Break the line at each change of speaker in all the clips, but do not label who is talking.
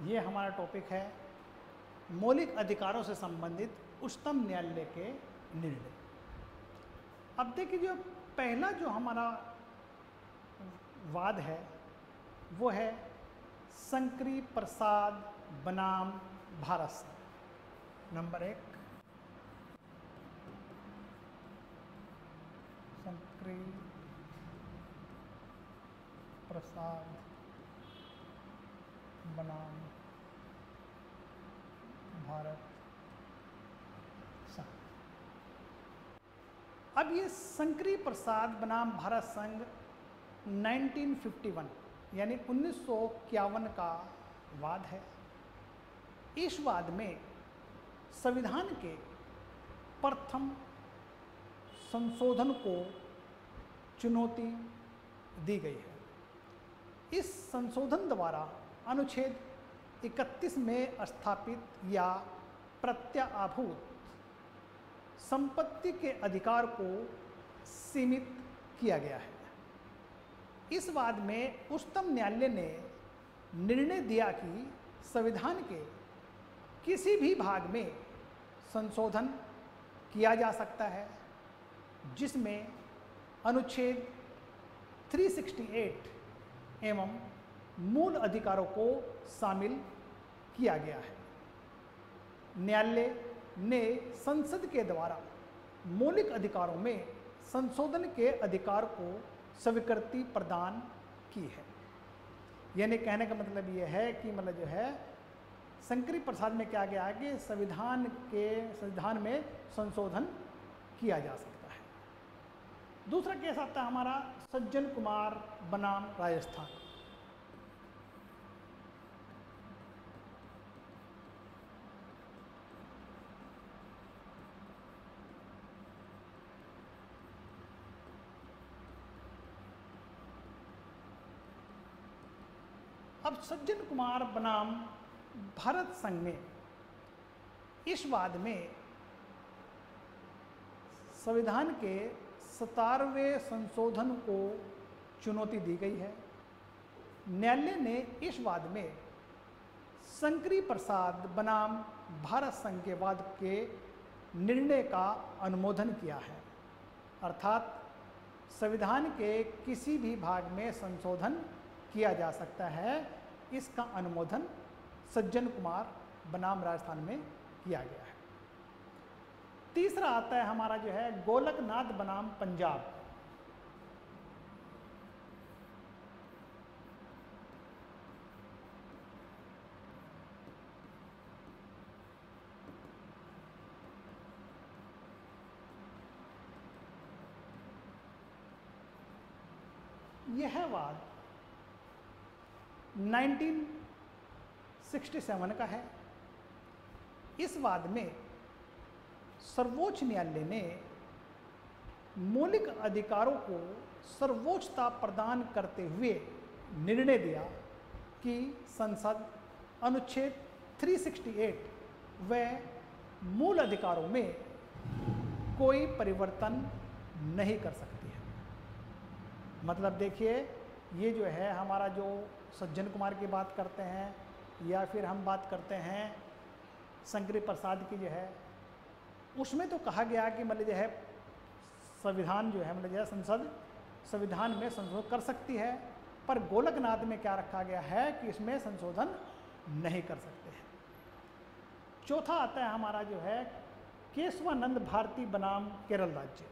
ये हमारा टॉपिक है मौलिक अधिकारों से संबंधित उच्चतम न्यायालय के निर्णय। अब देखिए, जो पहला जो हमारा वाद है वो है शंकरी प्रसाद बनाम भारत संघ। नंबर 1, शंकरी प्रसाद बनाम भारत संघ। अब ये शंकरी प्रसाद बनाम भारत संघ 1951 यानी 1951 का वाद है। इस वाद में संविधान के प्रथम संशोधन को चुनौती दी गई है। इस संशोधन द्वारा अनुच्छेद 31 में स्थापित या प्रत्याभूत संपत्ति के अधिकार को सीमित किया गया है। इस वाद में उच्चतम न्यायालय ने निर्णय दिया कि संविधान के किसी भी भाग में संशोधन किया जा सकता है जिसमें अनुच्छेद 368 एवं मूल अधिकारों को शामिल किया गया है। न्यायालय ने संसद के द्वारा मौलिक अधिकारों में संशोधन के अधिकार को स्वीकृति प्रदान की है। यानी कहने का मतलब ये है कि मतलब जो है शंकरी प्रसाद में क्या गया है कि संविधान में संशोधन किया जा सकता है। दूसरा केस आता है हमारा सज्जन कुमार बनाम राजस्थान। अब सज्जन कुमार बनाम भारत संघ में इस वाद में संविधान के 17वें संशोधन को चुनौती दी गई है। न्यायालय ने इस वाद में शंकरी प्रसाद बनाम भारत संघ के वाद के निर्णय का अनुमोदन किया है, अर्थात संविधान के किसी भी भाग में संशोधन किया जा सकता है। इसका अनुमोदन सज्जन कुमार बनाम राजस्थान में किया गया है। तीसरा आता है हमारा जो है गोलकनाथ बनाम पंजाब। यह वाद 1967 का है। इस वाद में सर्वोच्च न्यायालय ने मौलिक अधिकारों को सर्वोच्चता प्रदान करते हुए निर्णय दिया कि संसद अनुच्छेद 368 व मूल अधिकारों में कोई परिवर्तन नहीं कर सकती है। मतलब देखिए, ये जो है हमारा जो सज्जन कुमार की बात करते हैं या फिर हम बात करते हैं शंकरी प्रसाद की जो है, उसमें तो कहा गया कि मतलब जो है संविधान जो है मतलब जो है संसद संविधान में संशोधन कर सकती है, पर गोलकनाथ में क्या रखा गया है कि इसमें संशोधन नहीं कर सकते हैं। चौथा आता है हमारा जो है केशवानंद भारती बनाम केरल राज्य।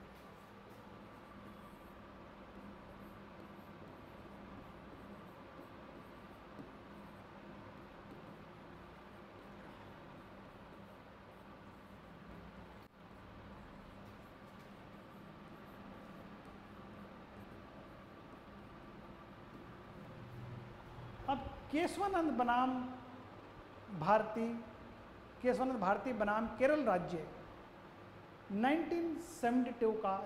अब केशवानंद भारती बनाम केरल राज्य 1972 का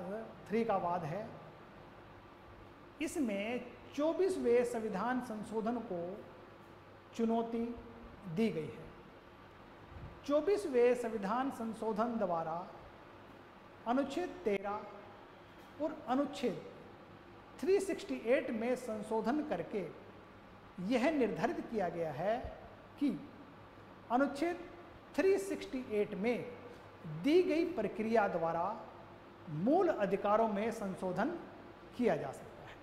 3 का वाद है। इसमें 24वें संविधान संशोधन को चुनौती दी गई है। 24वें संविधान संशोधन द्वारा अनुच्छेद 13 और अनुच्छेद 368 में संशोधन करके यह निर्धारित किया गया है कि अनुच्छेद 368 में दी गई प्रक्रिया द्वारा मूल अधिकारों में संशोधन किया जा सकता है।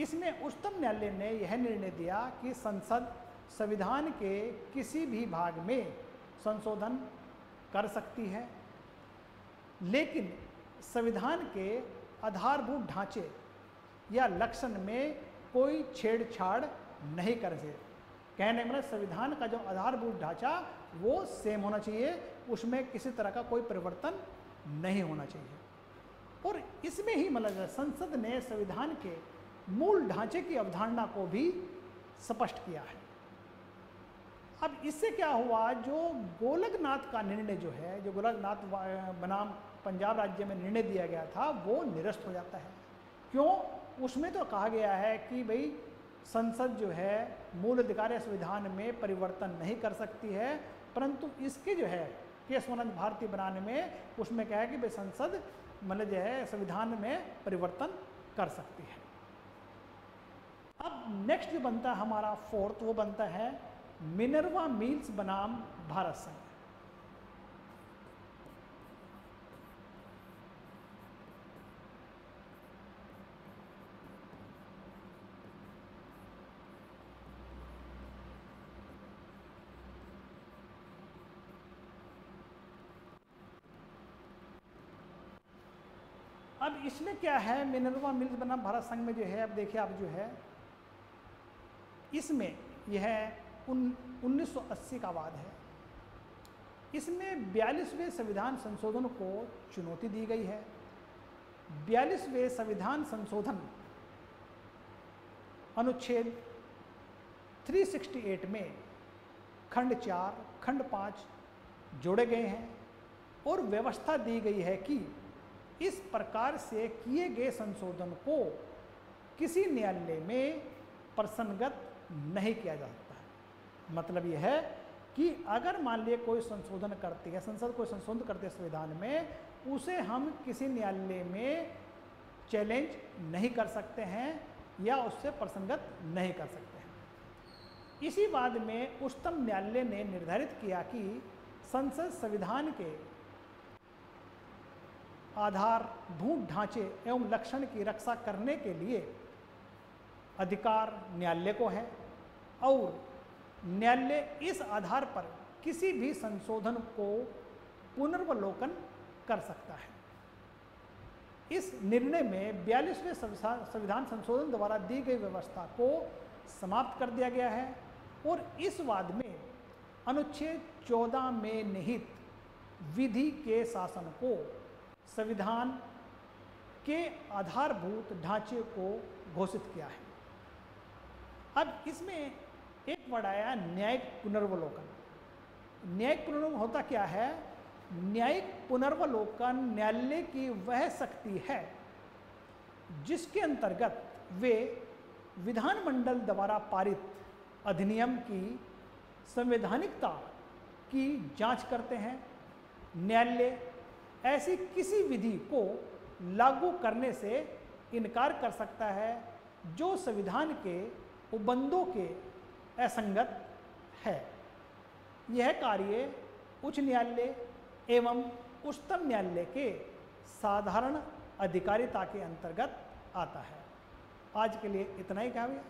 इसमें उच्चतम न्यायालय ने यह निर्णय दिया कि संसद संविधान के किसी भी भाग में संशोधन कर सकती है, लेकिन संविधान के आधारभूत ढांचे या लक्षण में कोई छेड़छाड़ नहीं कर सकते। कहने मतलब संविधान का जो आधारभूत ढांचा वो सेम होना चाहिए, उसमें किसी तरह का कोई परिवर्तन नहीं होना चाहिए। और इसमें ही मतलब संसद ने संविधान के मूल ढांचे की अवधारणा को भी स्पष्ट किया है। अब इससे क्या हुआ, जो गोलकनाथ का निर्णय जो है, जो गोलकनाथ बनाम पंजाब राज्य में निर्णय दिया गया था, वो निरस्त हो जाता है। क्यों? उसमें तो कहा गया है कि भाई संसद जो है मूल अधिकार या संविधान में परिवर्तन नहीं कर सकती है, परंतु इसके जो है केशवानंद भारती बनाने में उसमें क्या है कि भाई संसद मतलब जो है संविधान में परिवर्तन कर सकती है। अब नेक्स्ट जो बनता है हमारा फोर्थ, वो बनता है मिनर्वा मिल्स बनाम भारत संघ। अब इसमें क्या है, मिनर्वा मिल्स बनाम भारत संघ में जो है, अब देखिए आप जो है इसमें यह 1980 का वाद है। इसमें 42वें संविधान संशोधन को चुनौती दी गई है। 42वें संविधान संशोधन अनुच्छेद 368 में खंड 4, खंड 5 जोड़े गए हैं और व्यवस्था दी गई है कि इस प्रकार से किए गए संशोधन को किसी न्यायालय में प्रसंगत नहीं किया जा सकता है। मतलब यह है कि अगर मान लिया कोई संशोधन करती है, संसद कोई संशोधन करती है संविधान में, उसे हम किसी न्यायालय में चैलेंज नहीं कर सकते हैं या उससे प्रसंगत नहीं कर सकते हैं। इसी बात में उच्चतम न्यायालय ने निर्धारित किया कि संसद संविधान के आधारभूत ढांचे एवं लक्षण की रक्षा करने के लिए अधिकार न्यायालय को है और न्यायालय इस आधार पर किसी भी संशोधन को पुनर्वलोकन कर सकता है। इस निर्णय में 42वें संविधान संशोधन द्वारा दी गई व्यवस्था को समाप्त कर दिया गया है और इस वाद में अनुच्छेद 14 में निहित विधि के शासन को संविधान के आधारभूत ढांचे को घोषित किया है। अब इसमें एक वर्ड आया न्यायिक पुनर्वलोकन। न्यायिक पुनर्वलोकन होता क्या है? न्यायिक पुनर्वलोकन न्यायालय की वह शक्ति है जिसके अंतर्गत वे विधानमंडल द्वारा पारित अधिनियम की संवैधानिकता की जांच करते हैं। न्यायालय ऐसी किसी विधि को लागू करने से इनकार कर सकता है जो संविधान के उपबंधों के असंगत है। यह कार्य उच्च न्यायालय एवं उच्चतम न्यायालय के साधारण अधिकारिता के अंतर्गत आता है। आज के लिए इतना ही काफ़ी है।